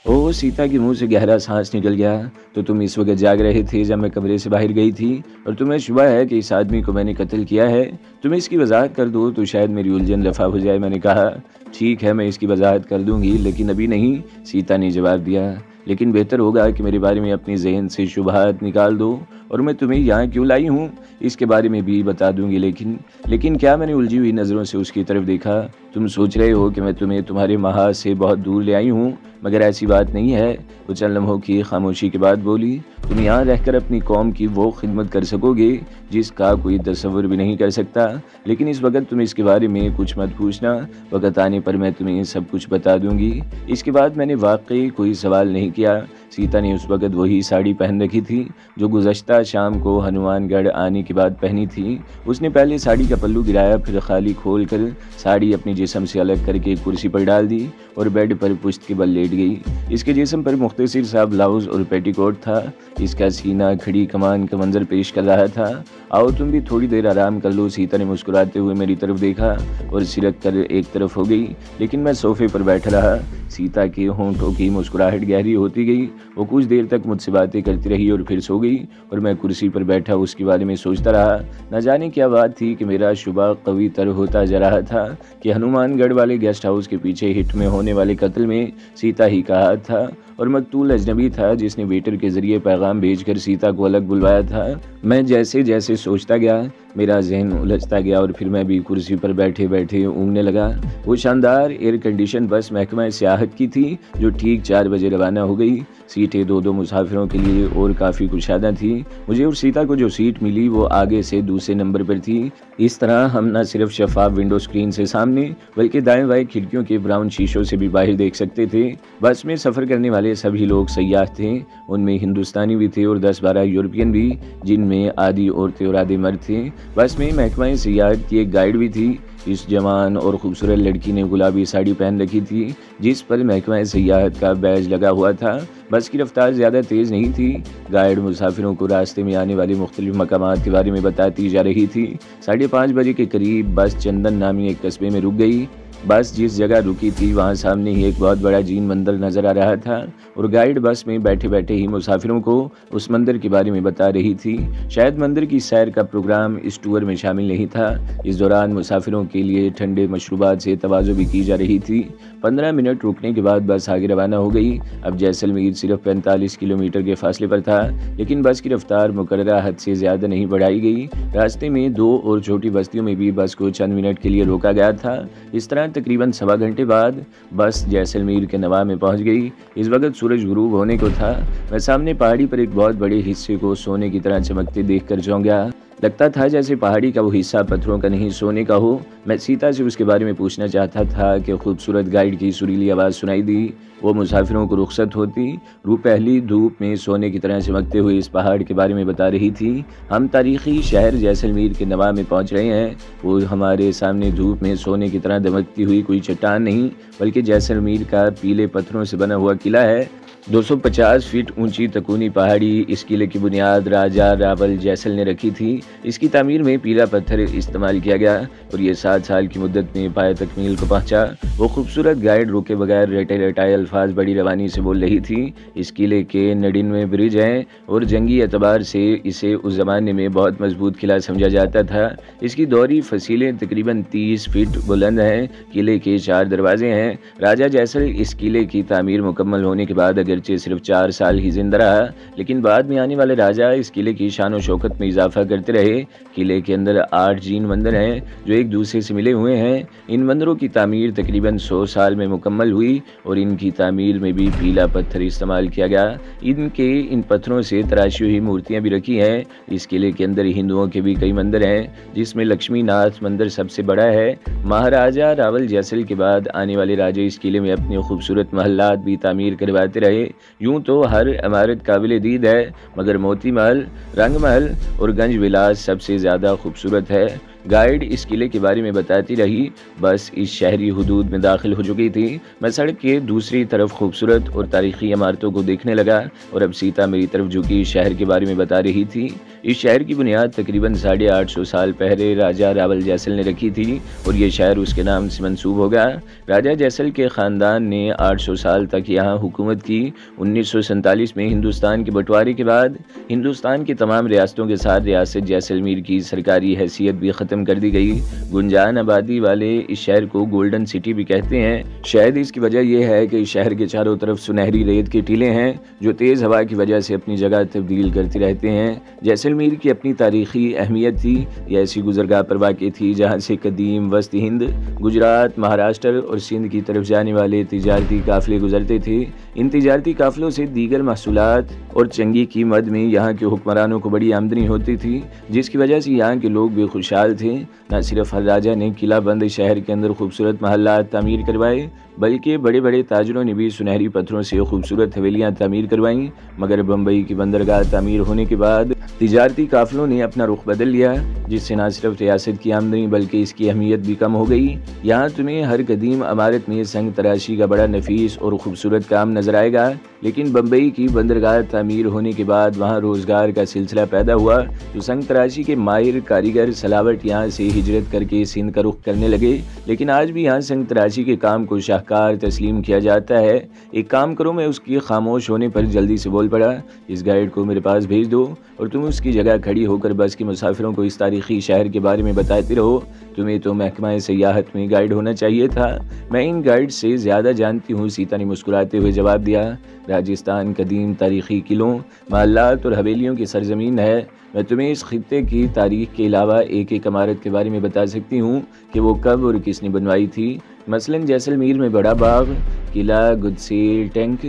ओह! सीता के मुँह से गहरा साँस निकल गया। तो तुम इस वक़्त जाग रहे थे जब मैं कमरे से बाहर गई थी और तुम्हें शुबा है कि इस आदमी को मैंने कत्ल किया है। तुम इसकी वज़ाहत कर दो तो शायद मेरी उलझन रफ़ा हो जाए। मैंने कहा, ठीक है, मैं इसकी वज़ाहत कर दूँगी, लेकिन अभी नहीं। सीता ने जवाब दिया, लेकिन बेहतर होगा कि मेरे बारे में अपने ज़हन से शुबहात निकाल दो और मैं तुम्हें यहाँ क्यों लाई हूँ, इसके बारे में भी बता दूँगी। लेकिन क्या? मैंने उलझी हुई नज़रों से उसकी तरफ देखा। तुम सोच रहे हो कि मैं तुम्हें तुम्हारे महाज से बहुत दूर ले आई हूँ, मगर ऐसी बात नहीं है। वो चंद लम्हों की खामोशी के बाद बोली, तुम यहाँ रहकर अपनी कौम की वो खिदमत कर सकोगे जिसका कोई तसव्वुर भी नहीं कर सकता। लेकिन इस वक्त तुम इसके बारे में कुछ मत पूछना, वक्त आने पर मैं तुम्हें सब कुछ बता दूंगी। इसके बाद मैंने वाकई कोई सवाल नहीं किया। सीता ने उस वक्त वही साड़ी पहन रखी थी जो गुज़श्ता शाम को हनुमानगढ़ आने के बाद पहनी थी। उसने पहले साड़ी का पल्लू गिराया, फिर खाली खोल कर साड़ी अपने जिस्म से अलग करके कुर्सी पर डाल दी और बेड पर पुश्त के बल लेट गई। इसके जिस्म पर मुख्तसर सा ब्लाउज और पेटीकोट था। इसका सीना खड़ी कमान का मंजर पेश कर रहा था। आओ तुम भी थोड़ी देर आराम कर लो। सीता ने मुस्कुराते हुए मेरी तरफ देखा और सिरक कर एक तरफ हो गई, लेकिन मैं सोफे पर बैठा रहा। सीता के होंठों की मुस्कुराहट गहरी होती गई। वो कुछ देर तक मुझसे बातें करती रही और फिर सो गई और मैं कुर्सी पर बैठा उसके बारे में सोचता रहा। न जाने क्या बात थी कि मेरा शुबा कवी तर होता जा रहा था कि हनुमानगढ़ वाले गेस्ट हाउस के पीछे हिट में होने वाले कत्ल में सीता ही का हाथ था और मकतूल अजनबी था जिसने वेटर के जरिए पैगाम भेजकर सीता को अलग बुलवाया था। मैं जैसे जैसे सोचता गया मेरा जहन उलझता गया और फिर मैं भी कुर्सी पर बैठे बैठे ऊँगने लगा। वो शानदार एयर कंडीशन बस महकमा सियाहत की थी जो ठीक 4 बजे रवाना हो गई। सीटें 2-2 मुसाफिरों के लिए और काफ़ी कुशादा थी। मुझे और सीता को जो सीट मिली वो आगे से दूसरे नंबर पर थी। इस तरह हम न सिर्फ शफाफ विंडो स्क्रीन से सामने बल्कि दाएं बाएं खिड़कियों के ब्राउन शीशों से भी बाहर देख सकते थे। बस में सफ़र करने वाले सभी लोग सयाह थे। उनमें हिंदुस्तानी भी थे और 10-12 यूरोपियन भी, जिनमें आधी औरतें और आधे मर्द थे। बस में महकमा सियाहत की एक गाइड भी थी। इस जवान और खूबसूरत लड़की ने गुलाबी साड़ी पहन रखी थी जिस पर महकमा सियाहत का बैज लगा हुआ था। बस की रफ्तार ज़्यादा तेज़ नहीं थी। गाइड मुसाफिरों को रास्ते में आने वाले मुख्तलिफ मकामात के बारे में बताती जा रही थी। 5:30 बजे के करीब बस चंदन नामी एक कस्बे में रुक गई। बस जिस जगह रुकी थी वहाँ सामने ही एक बहुत बड़ा जीन मंदिर नज़र आ रहा था और गाइड बस में बैठे बैठे ही मुसाफिरों को उस मंदिर के बारे में बता रही थी। शायद मंदिर की सैर का प्रोग्राम इस टूर में शामिल नहीं था। इस दौरान मुसाफिरों के लिए ठंडे मशरूबात से तवाज़ो भी की जा रही थी। 15 मिनट रुकने के बाद बस आगे रवाना हो गई। अब जैसलमेर सिर्फ 45 किलोमीटर के फासले पर था, लेकिन बस की रफ्तार मुकर्ररा हद से ज़्यादा नहीं बढ़ाई गई। रास्ते में 2 और छोटी बस्तियों में भी बस को चंद मिनट के लिए रोका गया था। इस तरह तकरीबन सवा घंटे बाद बस जैसलमेर के नवा में पहुंच गई। इस वक्त सूरज गुरूब होने को था। मैं सामने पहाड़ी पर एक बहुत बड़े हिस्से को सोने की तरह चमकते देखकर चौंक गया। लगता था जैसे पहाड़ी का वो हिस्सा पत्थरों का नहीं सोने का हो। मैं सीता से उसके बारे में पूछना चाहता था कि खूबसूरत गाइड की सुरीली आवाज़ सुनाई दी। वो मुसाफिरों को रुखसत होती पहली धूप में सोने की तरह चमकते हुए इस पहाड़ के बारे में बता रही थी। हम तारीखी शहर जैसलमेर के नवा में पहुंच रहे हैं। वो हमारे सामने धूप में सोने की तरह दमकती हुई कोई चट्टान नहीं बल्कि जैसलमेर का पीले पत्थरों से बना हुआ किला है। 250 फीट ऊंची तकूनी पहाड़ी। इस किले की बुनियाद राजा रावल जैसल ने रखी थी। इसकी तामीर में पीला पत्थर इस्तेमाल किया गया और ये 7 साल की मुद्दत में पाए तकमील को पहुंचा। वो खूबसूरत गाइड रुके बगैर रटे रटाए अल्फाज बड़ी रवानी से बोल रही थी। इस किले के 99 ब्रिज हैं और जंगी एतबार से इसे उस ज़माने में बहुत मजबूत किला समझा जाता था। इसकी दोहरी फसीलें तकरीबन 30 फीट बुलंद हैं। किले के 4 दरवाजे हैं। राजा जैसल इस किले की तामीर मुकम्मल होने के बाद अगरचे सिर्फ 4 साल ही जिंदा रहा, लेकिन बाद में आने वाले राजा इस किले की शान और शौकत में इजाफा करते रहे। किले के अंदर 8 जीन मंदिर हैं जो एक दूसरे से मिले हुए हैं। इन मंदिरों की तामीर तकरीबन 100 साल में मुकम्मल हुई और इनकी तामीर में भी पीला पत्थर इस्तेमाल किया गया। इन पत्थरों से तराशी हुई मूर्तियां भी रखी हैं। इस किले के अंदर हिंदुओं के भी कई मंदिर हैं जिसमें लक्ष्मी नाथ मंदिर सबसे बड़ा है। महाराजा रावल जैसल के बाद आने वाले राजा इस किले में अपने खूबसूरत महल्लात भी तामीर करवाते रहे। यूं तो हर इमारत काबिल दीद है, मगर मोती महल, रंग महल और गंज विलास सबसे ज़्यादा खूबसूरत है। गाइड इस किले के बारे में बताती रही। बस इस शहरी हुदूद में दाखिल हो चुकी थी। मैं सड़क के दूसरी तरफ खूबसूरत और तारीखी इमारतों को देखने लगा और अब सीता मेरी तरफ झुकी शहर के बारे में बता रही थी। इस शहर की बुनियाद तकरीबन 850 साल पहले राजा रावल जैसल ने रखी थी और ये शहर उसके नाम से मंसूब होगा। राजा जैसल के ख़ानदान ने 800 साल तक यहाँ हुकूमत की। 1947 में हिंदुस्तान के बंटवारे के बाद हिंदुस्तान की तमाम रियासतों के साथ रियासत जैसलमेर की सरकारी हैसियत भी ख़त्म कर दी गई। गुंजान आबादी वाले इस शहर को गोल्डन सिटी भी कहते हैं। शायद इसकी वजह यह है कि इस शहर के चारों तरफ सुनहरी रेत के टीले हैं जो तेज़ हवा की वजह से अपनी जगह तब्दील करते रहते हैं। जैसलमेर की अपनी तारीखी अहमियत थी। यह ऐसी गुजरगाह पर वाक़ थी जहाँ से कदीम वस्त हिंद, गुजरात, महाराष्ट्र और सिंध की तरफ जाने वाले तिजारती काफ़िले गुजरते थे। इन तिजारती काफ़िलों से दीगर महसूलात और चंगी कीमत में यहाँ के हुक्मरानों को बड़ी आमदनी होती थी, जिसकी वजह से यहाँ के लोग भी खुशहाल थे। न सिर्फ हर राजा ने किला बंद शहर के अंदर खूबसूरत महल्लात तामीर करवाए, बल्कि बड़े बड़े ताजरों ने भी सुनहरी पत्थरों से खूबसूरत हवेलियाँ तामीर करवाईं। मगर बम्बई की बंदरगाह तामीर होने के बाद तिजारती काफ़िलों ने अपना रुख बदल लिया, जिससे न सिर्फ रियासत की आमदनी बल्कि इसकी अहमियत भी कम हो गई। यहाँ तुम्हें हर कदीम इमारत में संग तराशी का बड़ा नफीस और ख़ूबसूरत काम नजर आएगा, लेकिन बम्बई की बंदरगाह तामीर होने के बाद वहाँ रोज़गार का सिलसिला पैदा हुआ तो संग तराशी के माहिर कारीगर सलावट यहाँ से हिजरत करके सिंध का रुख करने लगे। लेकिन आज भी यहाँ संग तराशी के काम को शाहकार तस्लीम किया जाता है। एक काम करो, मैं उसकी खामोश होने पर जल्दी से बोल पड़ा, इस गाइड को मेरे पास भेज दो और तुम उसकी जगह खड़ी होकर बस के मुसाफिरों को इस तारीखी शहर के बारे में बताते रहो। तुम्हें तो महकमा सयाहत में गाइड होना चाहिए था। मैं इन गाइड से ज़्यादा जानती हूँ, सीता ने मुस्कुराते हुए जवाब दिया। राजस्थान कदीम तारीखी किलों, महल्लात और हवेलियों की सरजमीन है। मैं तुम्हें इस खित्ते की तारीख के अलावा एक एक इमारत के बारे में बता सकती हूँ कि वो कब और किसने बनवाई थी। मसलन जैसलमेर में बड़ा बाग, किला, गुदसेल टैंक,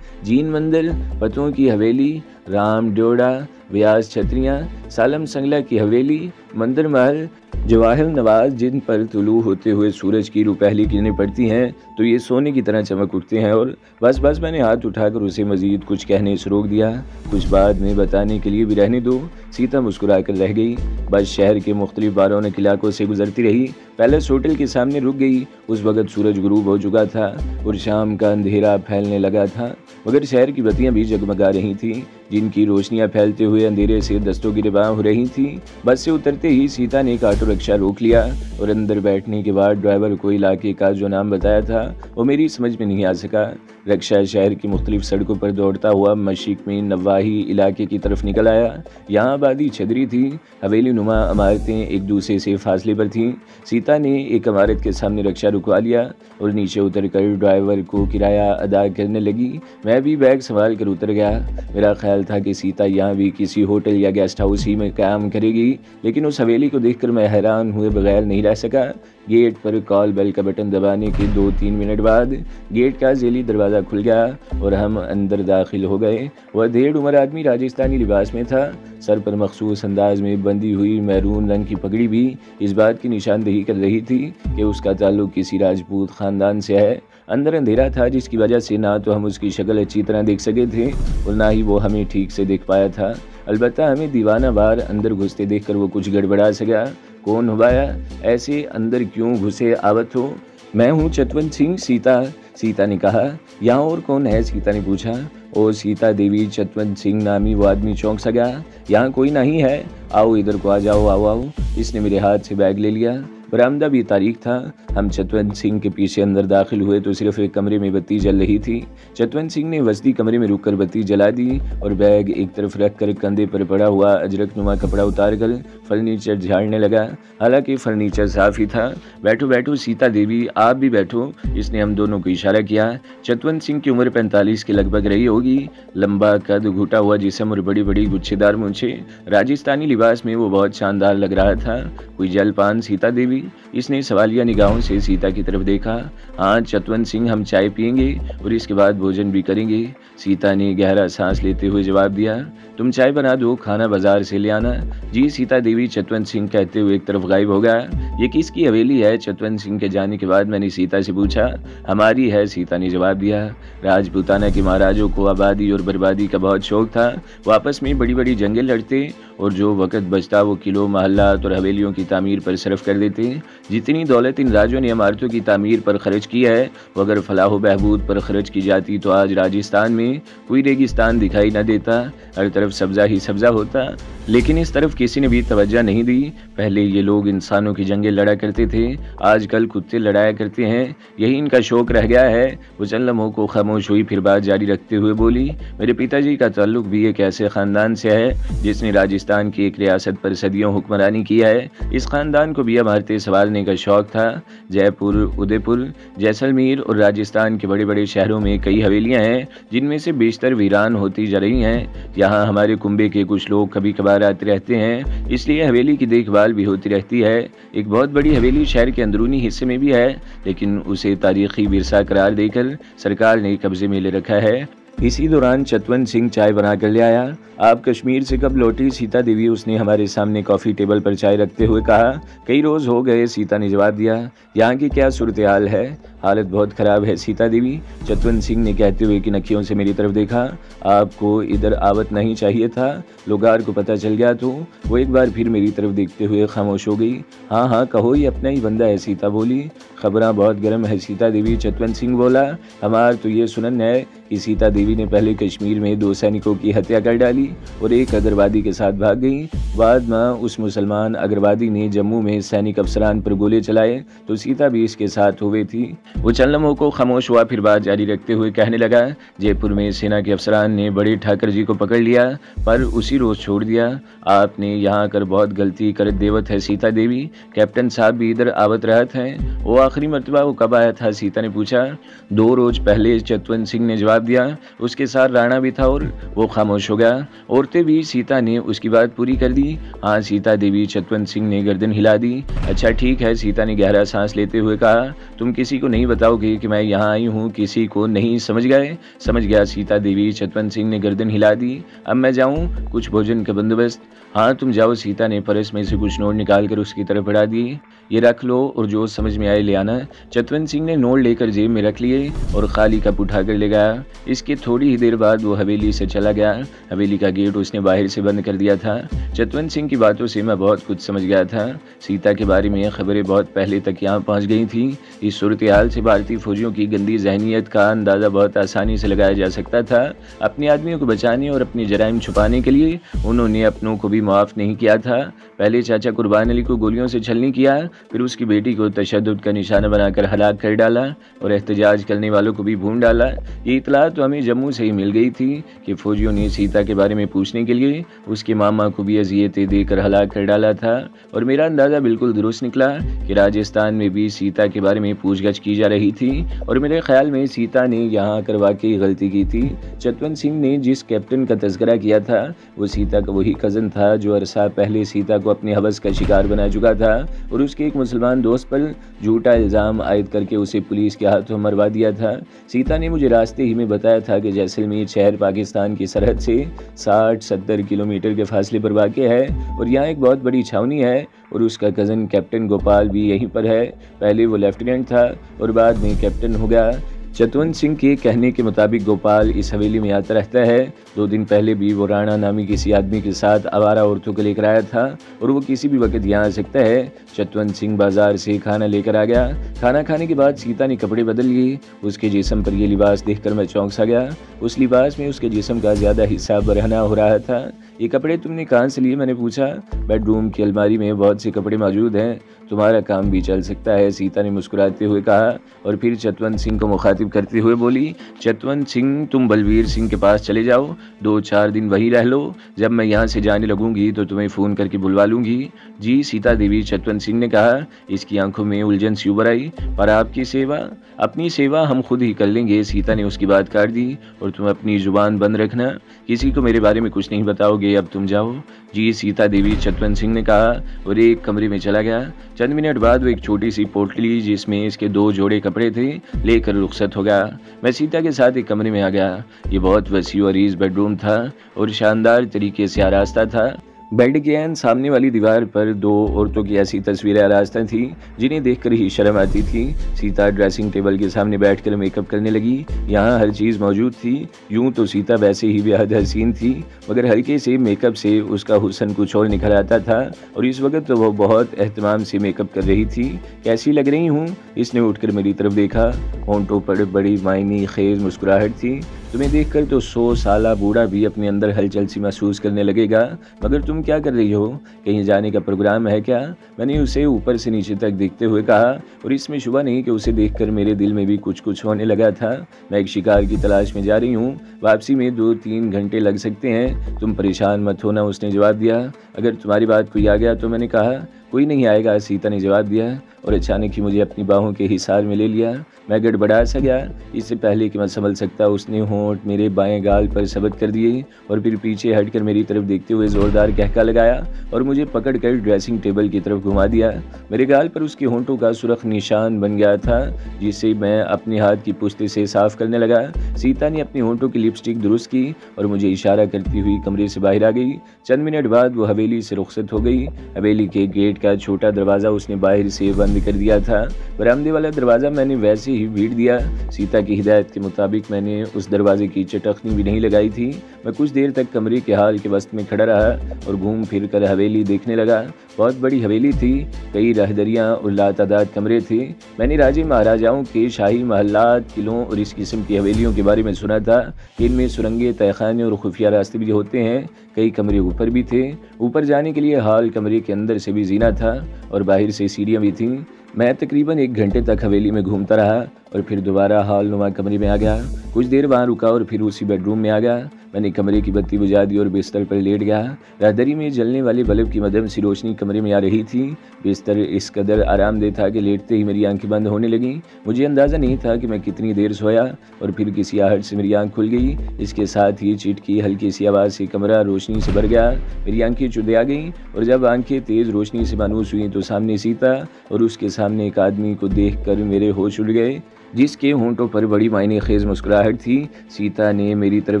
जीन मंदिर, पतों की हवेली, राम डोड़ा, व्यास छतरियाँ, सालम संगला की हवेली, मंदिर महल, जवाहिर नवाज जिन पर तुलू होते हुए सूरज की रुपहली किरणें पड़ती हैं तो ये सोने की तरह चमक उठते हैं। और बस मैंने हाथ उठाकर उसे मजीद कुछ कहने से रोक दिया। कुछ बाद में बताने के लिए भी रहने दो। सीता मुस्कुराकर रह गई। बस शहर के मुख्तलिफ बारौने इलाकों से गुजरती रही। पैलेस होटल के सामने रुक गई। उस वक्त सूरज गुरूब हो चुका था और शाम का अंधेरा फैलने लगा था, मगर शहर की बत्तियां भी जगमगा रही थीं, जिनकी रोशनियां फैलते हुए अंधेरे से दस्तों की रिबां हो रही थी। बस से उतरते ही सीता ने एक ऑटो रिक्शा रोक लिया और अंदर बैठने के बाद ड्राइवर को इलाके का जो नाम बताया था वो मेरी समझ में नहीं आ सका। रिक्शा शहर की मुख्तलिफ सड़कों पर दौड़ता हुआ मशरिक में नवाही इलाके की तरफ निकल आया। यहाँ आबादी छदरी थी। हवेली नुमा इमारतें एक दूसरे से फासले पर थीं। सीता ने एक इमारत के सामने रिक्शा रुकवा लिया और नीचे उतरकर ड्राइवर को किराया अदा करने लगी। मैं भी बैग संभाल कर उतर गया। मेरा ख्याल था कि सीता यहाँ भी किसी होटल या गेस्ट हाउस ही में काम करेगी, लेकिन उस हवेली को देखकर मैं हैरान हुए बगैर नहीं रह सका। गेट पर कॉल बेल का बटन दबाने के 2-3 मिनट बाद गेट का जेली दरवाज़ा खुल गया और हम अंदर दाखिल हो गए। वह देड़ उम्र आदमी राजस्थानी लिबास में था। सर पर मखसूस अंदाज में बंधी हुई मैरून रंग की पगड़ी भी इस बात की निशानदेही कर रही थी कि उसका ताल्लुक किसी राजपूत ख़ानदान से है। अंदर अंधेरा था, जिसकी वजह से ना तो हम उसकी शक्ल अच्छी तरह देख सके थे और ना ही वो हमें ठीक से देख पाया था। अलबत्ता हमें दीवाना बार अंदर घुसते देखकर वो कुछ गड़बड़ा सका। कौन हो भाया, ऐसे अंदर क्यों घुसे आवत हो? मैं हूँ चतवंत सिंह, सीता ने कहा। यहाँ और कौन है? सीता ने पूछा। ओ सीता देवी, चतवंत सिंह नामी वो आदमी चौंक सा गया। यहाँ कोई नहीं है, आओ इधर को आ जाओ, आओ। इसने मेरे हाथ से बैग ले लिया। बरामदा भी तारीख था। हम चतवंत सिंह के पीछे अंदर दाखिल हुए तो सिर्फ एक कमरे में बत्ती जल रही थी। चतवंत सिंह ने वस्ती कमरे में रुककर बत्ती जला दी और बैग एक तरफ रखकर कंधे पर पड़ा हुआ अजरक नुमा कपड़ा उतार कर फर्नीचर झाड़ने लगा। हालांकि फर्नीचर साफ ही था। बैठो बैठो सीता देवी, आप भी बैठो। इसने हम दोनों को इशारा किया। चतवंत सिंह की उम्र 45 के लगभग रही होगी। लंबा कद, घुटा हुआ जिस्म और बड़ी बड़ी गुच्छेदार मूंछें। राजस्थानी लिबास में वो बहुत शानदार लग रहा था। कोई जलपान सीता देवी? इसने सवालिया निगाहों से सीता की तरफ देखा। हाँ चतवंत सिंह, हम चाय पियेंगे और इसके बाद भोजन भी करेंगे। सीता ने गहरा सांस लेते हुए जवाब दिया। तुम चाय बना दो, खाना बाजार से ले आना। जी। सीता देवी चतवंत सिंह कहते हुए एक तरफ गायब हो गया। ये किसकी हवेली है? चतवंत सिंह के जाने के बाद मैंने सीता से पूछा। हमारी है, सीता ने जवाब दिया। राजपूताना के महाराजों को आबादी और बर्बादी का बहुत शौक था। वो आपस में बड़ी बड़ी जंगें लड़ते और जो वक़्त बचता वो किलों, महल्लात और हवेलियों की तामीर पर सरफ कर देते। जितनी दौलत इन राजों ने इमारतों की तामीर पर खर्च की है, वो अगर फलाह बहबूद पर खर्च की जाती तो आज राजस्थान में कोई रेगिस्तान दिखाई न देता, हर तरफ सब्जा ही सब्जा होता। लेकिन इस तरफ किसी ने भी तवज्जो नहीं दी। पहले ये लोग इंसानों की जंगें लड़ा करते थे, आजकल कुत्ते लड़ाया करते हैं। यही इनका शौक रह गया है। वो चंद लम्हों को खामोश हुई, फिर बात जारी रखते हुए बोली। मेरे पिताजी का ताल्लुक भी एक ऐसे ख़ानदान से है जिसने राजस्थान की एक रियासत पर सदियों हुक्मरानी की है। इस ख़ानदान को भी इमारतें संवारने का शौक था। जयपुर, उदयपुर, जैसलमेर और राजस्थान के बड़े बड़े शहरों में कई हवेलियाँ हैं जिनमें से बेशतर वीरान होती जा रही हैं। यहाँ हमारे कुंबे के कुछ लोग कभी कभार आते रहते हैं, इसलिए हवेली की देखभाल भी होती रहती है। एक बहुत बड़ी हवेली शहर के अंदरूनी हिस्से में भी है, लेकिन उसे तारीखी विरसा करार देकर सरकार ने कब्जे में ले रखा है। इसी दौरान चतवंत सिंह चाय बना कर ले आया। आप कश्मीर से कब लौटी? सीता देवी, उसने हमारे सामने कॉफ़ी टेबल पर चाय रखते हुए कहा। कई रोज़ हो गए, सीता ने जवाब दिया। यहाँ की क्या सूरत हाल है? हालत बहुत ख़राब है सीता देवी, चतवंत सिंह ने कहते हुए कि नखियों से मेरी तरफ देखा। आपको इधर आवत नहीं चाहिए था, लोगार को पता चल गया तो। वो एक बार फिर मेरी तरफ देखते हुए खामोश हो गई। हाँ हाँ कहो, ये अपना ही बंदा है, सीता बोली। खबरें बहुत गर्म है सीता देवी, चतवंत सिंह बोला। हमार तो ये सुनन है कि सीता देवी ने पहले कश्मीर में 2 सैनिकों की हत्या कर डाली और एक अगरवादी के साथ भाग गई। बाद में उस मुसलमान अगरवादी ने जम्मू में सैनिक अफसरान पर गोले चलाए तो सीता भी इसके साथ हुए थी। वो चंद लम्हों को खामोश हुआ, फिर बात जारी रखते हुए कहने लगा। जयपुर में सेना के अफसरान ने बड़े ठाकर जी को पकड़ लिया पर उसी रोज छोड़ दिया। आपने यहाँ आकर बहुत गलती कर देवत है सीता देवी। कैप्टन साहब भी इधर आवत रहत हैं। वो आखिरी मरतबा वो कब आया था? सीता ने पूछा। 2 रोज पहले, चतवंत सिंह ने जवाब दिया। उसके साथ राणा भी था और वो खामोश हो गया। औरतें भी? सीता ने उसकी बात पूरी कर दी। हाँ सीता देवी, चतवंत सिंह ने गर्दन हिला दी। अच्छा ठीक है, सीता ने गहरा सांस लेते हुए कहा। तुम किसी को नहीं बताओगे कि मैं यहाँ आई हूँ? किसी को नहीं, समझ गए? समझ गया सीता देवी, चतवंत सिंह ने गर्दन हिला दी। अब मैं जाऊँ? कुछ भोजन का बंदोबस्त? हाँ तुम जाओ, सीता ने पर्स में से कुछ नोट निकाल कर उसकी तरफ बढ़ा दिए। ये रख लो और जो समझ में आए ले आना। चतवंत सिंह ने नोट लेकर जेब में रख लिए और खाली कप उठाकर ले गया। इसके थोड़ी ही देर बाद वो हवेली से चला गया। हवेली का गेट उसने बाहर से बंद कर दिया था। चतवंत सिंह की बातों से मैं बहुत कुछ समझ गया था। सीता के बारे में खबरें बहुत पहले तक यहाँ पहुँच गई थी। इस सूरत हाल से भारतीय फौजियों की गंदी जहनीत का अंदाज़ा बहुत आसानी से लगाया जा सकता था। अपने आदमियों को बचाने और अपने जराइम छुपाने के लिए उन्होंने अपनों को भी माफ़ नहीं किया था। पहले चाचा कुर्बान अली को गोलियों से छलनी किया, फिर उसकी बेटी को तशद्दुद का निशाना बनाकर हलाक कर डाला और एहतजाज करने वालों को भी भून डाला। ये इतला तो हमें जम्मू से ही मिल गई थी कि फौजियों ने सीता के बारे में पूछने के लिए उसके मामा को भी अजियतें देकर हलाक कर डाला था। और मेरा अंदाज़ा बिल्कुल दुरुस्त निकला कि राजस्थान में भी सीता के बारे में पूछगछ की जा रही थी और मेरे ख्याल में सीता ने यहाँ आकर वाकई गलती की थी। चतवंत सिंह ने जिस कैप्टन का तज़किरा किया था वो सीता का वही कज़न था जो अरसा पहले सीता को अपने हवस का शिकार बना चुका था और उसके एक मुसलमान दोस्त पर झूठा इल्ज़ाम आयद करके उसे पुलिस के हाथों मरवा दिया था। सीता ने मुझे रास्ते ही में बताया था कि जैसलमेर शहर पाकिस्तान की सरहद से 60-70 किलोमीटर के फासले पर वाक़ है और यहाँ एक बहुत बड़ी छावनी है और उसका कज़न कैप्टन गोपाल भी यहीं पर है। पहले वो लेफ्टिनेंट था और बाद में कैप्टन हो गया। चतवंत सिंह के कहने के मुताबिक गोपाल इस हवेली में आता रहता है। 2 दिन पहले भी वो राणा नामी किसी आदमी के साथ आवारा औरतों को लेकर आया था और वो किसी भी वक्त यहाँ आ सकता है। चतवंत सिंह बाजार से खाना लेकर आ गया। खाना खाने के बाद सीता ने कपड़े बदल लिए। उसके जिस्म पर यह लिबास देखकर मैं चौंक सा गया। उस लिबास में उसके जिस्म का ज़्यादा हिस्सा बरहना हो रहा था। ये कपड़े तुमने कहाँ से लिए? मैंने पूछा। बेडरूम की अलमारी में बहुत से कपड़े मौजूद हैं, तुम्हारा काम भी चल सकता है, सीता ने मुस्कुराते हुए कहा और फिर चतवंत सिंह को मुखातिब मुखातिब करते हुए बोली, चतवंत सिंह तुम बलवीर सिंह के पास चले जाओ, 2-4 दिन वहीं रह लो, जब मैं यहाँ से जाने लगूंगी तो तुम्हें फ़ोन करके बुलवा लूँगी। जी सीता देवी, चतवंत सिंह ने कहा। इसकी आंखों में उलझन सी उभर आई। पर आपकी सेवा? अपनी सेवा हम खुद ही कर लेंगे, सीता ने उसकी बात काट दी। और तुम अपनी जुबान बंद रखना, किसी को मेरे बारे में कुछ नहीं बताओगे, अब तुम जाओ। जी सीता देवी, चतवंत सिंह ने कहा और एक कमरे में चला गया। चंद मिनट बाद वो एक छोटी सी पोटली जिसमें इसके 2 जोड़े कपड़े थे लेकर रुखसत हो गया। मैं सीता के साथ एक कमरे में आ गया। ये बहुत वसी और अरीज बेडरूम था और शानदार तरीके से आरास्ता था। बेड के एन सामने वाली दीवार पर 2 औरतों की ऐसी तस्वीरें आरास्ता थी जिन्हें देखकर ही शर्म आती थी। सीता ड्रेसिंग टेबल के सामने बैठकर मेकअप करने लगी। यहाँ हर चीज़ मौजूद थी। यूं तो सीता वैसे ही बेहद हसीन थी, मगर हल्के से मेकअप से उसका हुस्न कुछ और निखर आता था। और इस वक्त तो वह बहुत एहतमाम से मेकअप कर रही थी। कैसी लग रही हूँ? इसने उठकर मेरी तरफ देखा। होंठों पर बड़ी मायने खेज मुस्कुराहट थी। तुम्हें देखकर तो 100 साला बूढ़ा भी अपने अंदर हलचल सी महसूस करने लगेगा। मगर तुम क्या कर रही हो? कहीं जाने का प्रोग्राम है क्या? मैंने उसे ऊपर से नीचे तक देखते हुए कहा। और इसमें शुबा नहीं कि उसे देखकर मेरे दिल में भी कुछ कुछ होने लगा था। मैं एक शिकार की तलाश में जा रही हूँ, वापसी में 2-3 घंटे लग सकते हैं। तुम परेशान मत होना, उसने जवाब दिया। अगर तुम्हारी बात कोई आ गया तो? मैंने कहा। कोई नहीं आएगा, सीता ने जवाब दिया। और अचानक ही मुझे अपनी बाहों के हिसार में ले लिया। मैं गड़बड़ा सा गया। इससे पहले कि मैं समझ सकता उसने होंठ मेरे बाएं गाल पर सबत कर दिए और फिर पीछे हटकर मेरी तरफ देखते हुए ज़ोरदार कहका लगाया और मुझे पकड़कर ड्रेसिंग टेबल की तरफ घुमा दिया। मेरे गाल पर उसके होंठों का सुर्ख निशान बन गया था, जिसे मैं अपने हाथ की पुश्ते से साफ करने लगा। सीता ने अपने होंठों की लिपस्टिक दुरुस्त की और मुझे इशारा करती हुई कमरे से बाहर आ गई। चंद मिनट बाद वो हवेली से रुखसत हो गई। हवेली के गेट का छोटा दरवाज़ा उसने बाहर से बंद कर दिया था। बरामदे वाला दरवाज़ा मैंने वैसे ही भीड़ दिया। सीता की हिदायत के मुताबिक मैंने उस दरवाजे की चटखनी भी नहीं लगाई थी। मैं कुछ देर तक कमरे के हाल के वस्त में खड़ा रहा और घूम फिर कर हवेली देखने लगा। बहुत बड़ी हवेली थी, कई रहदरियाँ और लातादाद कमरे थे। मैंने राजे महाराजाओं के शाही महल्लात, किलों और इस किस्म की हवेलियों के बारे में सुना था कि इनमें सुरंगें, तहखाने और खुफिया रास्ते भी होते हैं। कई कमरे ऊपर भी थे। ऊपर जाने के लिए हॉल कमरे के अंदर से भी जीना था और बाहर से सीढ़ियाँ भी थीं। मैं तकरीबन 1 घंटे तक हवेली में घूमता रहा और फिर दोबारा हॉल नुमा कमरे में आ गया। कुछ देर वहाँ रुका और फिर उसी बेडरूम में आ गया। मैंने कमरे की बत्ती बुझा दी और बिस्तर पर लेट गया। राहदरी में जलने वाले बल्ब की मध्यम सी रोशनी कमरे में आ रही थी। बिस्तर इस कदर आरामदेह था कि लेटते ही मेरी आंखें बंद होने लगीं। मुझे अंदाज़ा नहीं था कि मैं कितनी देर सोया और फिर किसी आहट से मेरी आंख खुल गई। इसके साथ ही चिट की हल्की सी आवाज़ से कमरा रोशनी से भर गया। मेरी आंखें चुदिया गईं और जब आंखें तेज़ रोशनी से मानूस हुई तो सामने सीता और उसके सामने एक आदमी को देखकर मेरे होश उड़ गए, जिसके होंठों पर बड़ी मायने खेज मुस्कुराहट थी। सीता ने मेरी तरफ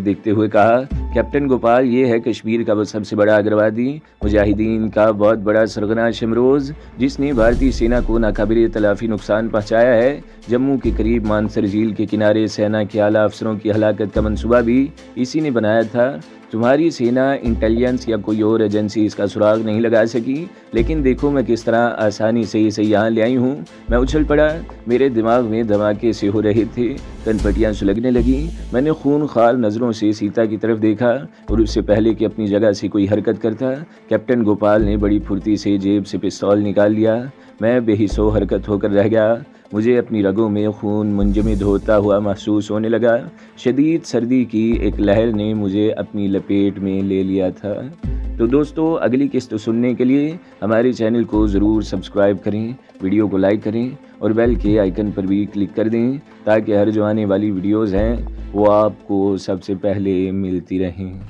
देखते हुए कहा, कैप्टन गोपाल, ये है कश्मीर का वो सबसे बड़ा अग्रवादी, मुजाहिदीन का बहुत बड़ा सरगना शमरोज़, जिसने भारतीय सेना को नाकाबिले तलाफी नुकसान पहुंचाया है। जम्मू के करीब मानसर झील के किनारे सेना के आला अफसरों की हलाकत का मंसूबा भी इसी ने बनाया था। तुम्हारी सेना, इंटेलिजेंस या कोई और एजेंसी इसका सुराग नहीं लगा सकी, लेकिन देखो मैं किस तरह आसानी से इसे यहाँ ले आई हूँ। मैं उछल पड़ा। मेरे दिमाग में धमाके से हो रहे थे, कनपटियाँ सुलगने लगी। मैंने खून खाल नज़रों से सीता की तरफ देखा और उससे पहले कि अपनी जगह से कोई हरकत करता, कैप्टन गोपाल ने बड़ी फुर्ती से जेब से पिस्तौल निकाल लिया। मैं बेहिसो हरकत होकर रह गया। मुझे अपनी रगों में खून मुंजमद होता हुआ महसूस होने लगा। शदीद सर्दी की एक लहर ने मुझे अपनी लपेट में ले लिया था। तो दोस्तों, अगली किस्त सुनने के लिए हमारे चैनल को ज़रूर सब्सक्राइब करें, वीडियो को लाइक करें और बेल के आइकन पर भी क्लिक कर दें, ताकि हर जो आने वाली वीडियोज़ हैं वो आपको सबसे पहले मिलती रहें।